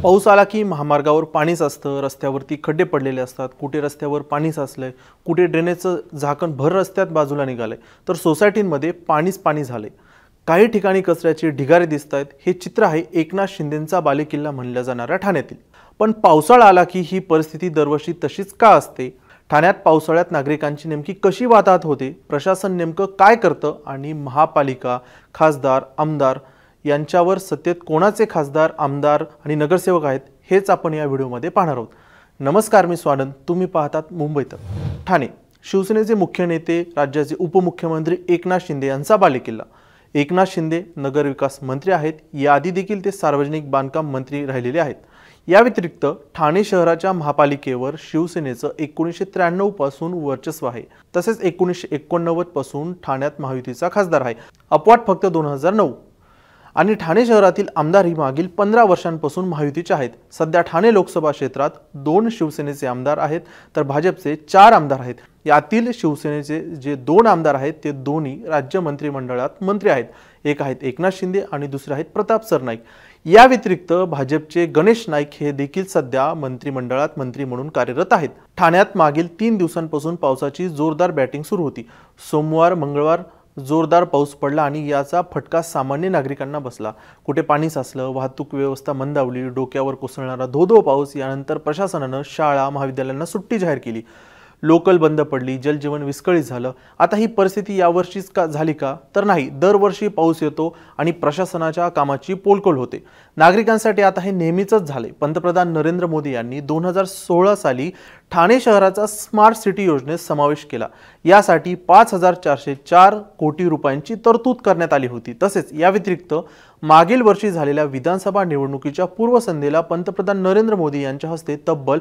पाऊस आला की महामार्गावर पाणी साचतं, रस्त्यावरती खड्डे पडलेले असतात, कुठे रस्त्यावर पाणी साचलंय, कुठे ड्रेनेजचं झाकण भर रस्त्यात बाजूला निघालंय, तर सोसायटींमध्ये पाणीच पाणी झालंय। काही ठिकाणी कचऱ्याचे ढिगारे दिसतायत। हे चित्र आहे एकनाथ शिंदेंचा बालेकिल्ला म्हणल्या जाणाऱ्या ठाण्यातील। पण पावसाळा आला की ही परिस्थिती दरवर्षी तशीच का असते? ठाण्यात पावसाळ्यात नागरिकांची नेमकी कशी वाताहत होते? प्रशासन नेमकं काय करतं? आणि महापालिका, खासदार, आमदार यांच्यावर सत्तेत कोणाचे खासदार, आमदार आणि नगरसेवक आहेत हेच आपण या व्हिडिओमध्ये पाहणार आहोत। नमस्कार, मी स्वानंद, तुम्ही पाहतात मुंबई तक। ठाणे शिवसेनेचे मुख्य नेते, राज्याचे उपमुख्यमंत्री एकनाथ शिंदे यांचा बालेकिल्ला। एकनाथ शिंदे नगर विकास मंत्री आहेत, याआधी देखील ते सार्वजनिक बांधकाम मंत्री राहिलेले आहेत। या व्यतिरिक्त ठाणे शहराच्या महापालिकेवर शिवसेनेचं 1993 पासून वर्चस्व आहे। तसेच 1989 पासून ठाण्यात महायुतीचा खासदार आहे, अपवाद फक्त 2009। आणि ठाणे शहरातील आमदारही मागील 15 वर्षांपासून महायुतीचे आहेत। सध्या ठाणे लोकसभा क्षेत्रात 2 शिवसेनेचे आमदार आहेत, तर भाजपचे 4 आमदार आहेत। यातील शिवसेनेचे जे 2 आमदार आहेत ते दोन्ही राज्य मंत्रिमंडळात मंत्री आहेत। एक आहेत एकनाथ शिंदे आणि दुसरे आहेत प्रताप सरनाईक। या व्यतिरिक्त भाजपचे गणेश नाईक हे देखील सध्या मंत्रिमंडळात मंत्री म्हणून कार्यरत आहेत। ठाण्यात मागील 3 दिवसांपासून पावसाची जोरदार बॅटिंग सुरू होती। सोमवार, मंगळवार जोरदार पाऊस पडला आणि याचा फटका सामान्य नागरिकांना बसला। कुठे पाणी साचलं, वाहतूक व्यवस्था मंदावली, डोक्यावर कोसळणारा धो-धो पाऊस। यानंतर प्रशासनानं शाळा, महाविद्यालयांना सुट्टी जाहीर केली, लोकल बंद पडली, जनजीवन विस्कळीत झालं। आता ही परिस्थिती यावर्षीच का झाली का? तर नाही, दरवर्षी पाऊस येतो आणि प्रशासनाच्या कामाची पोलकोल होते। नागरिकांसाठी आता हे नेहमीचंच झाले। पंतप्रधान नरेंद्र मोदी यांनी 2016 साली ठाणे शहराचा स्मार्ट सिटी योजनेत समावेश केला। यासाठी 5404 कोटी रुपयांची तरतूद करण्यात आली होती। तसेच या व्यतिरिक्त मागील वर्षी झालेल्या विधानसभा निवडणुकीच्या पूर्वसंध्येला पंतप्रधान नरेंद्र मोदी यांच्या हस्ते तब्बल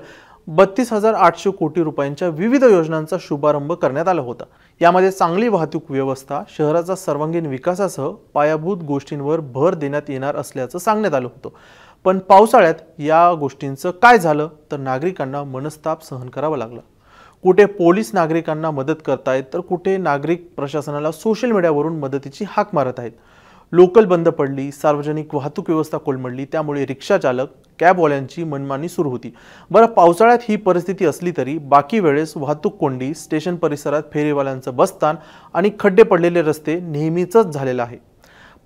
32,800 कोटी रुपयांच्या विविध योजनांचा शुभारंभ करण्यात आला होता। यामध्ये चांगली वाहतूक व्यवस्था, शहराचा सर्वांगीण विकासासह पायाभूत गोष्टींवर भर देण्यात येणार असल्याचं सांगण्यात आलं होतं। पण पावसाळ्यात या गोष्टींचं काय झालं? तर नागरिकांना मनस्ताप सहन करावा लागला। कुठे पोलीस नागरिकांना मदत करतायत, तर कुठे नागरिक प्रशासनाला सोशल मीडियावरून मदतीची हाक मारत आहेत। लोकल बंद पडली, सार्वजनिक वाहतूक व्यवस्था कोलमडली, त्यामुळे रिक्षा चालक, कॅबवाल्यांची मनमानी सुरू होती। बरं, पावसाळ्यात ही परिस्थिती असली तरी बाकी वेळेस वाहतूक कोंडी, स्टेशन परिसरात फेरीवाल्यांचं बसतान आणि खड्डे पडलेले रस्ते नेहमीचंच झालेलं आहे।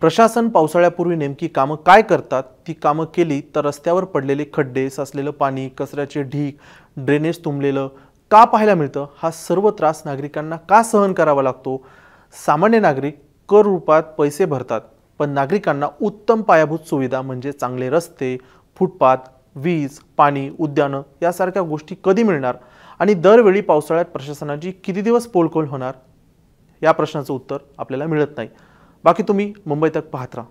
प्रशासन पावसाळ्यापूर्वी नेमकी कामं काय करतात? ती कामं केली तर रस्त्यावर पडलेले खड्डे, साचलेलं पाणी, कचऱ्याचे ढीग, ड्रेनेज तुंबलेलं का पाहायला मिळतं? हा सर्व त्रास नागरिकांना का सहन करावा लागतो? सामान्य नागरिक कर रूपात पैसे भरतात, पण नागरिकांना उत्तम पायाभूत सुविधा म्हणजे चांगले रस्ते, फुटपाथ, वीज, पाणी, उद्यानं यासारख्या गोष्टी कधी मिळणार? आणि दरवेळी पावसाळ्यात प्रशासनाची किती दिवस पोलकोल होणार? या प्रश्नाचं उत्तर आपल्याला मिळत नाही। बाकी तुम्ही मुंबई तक पाहत राहा।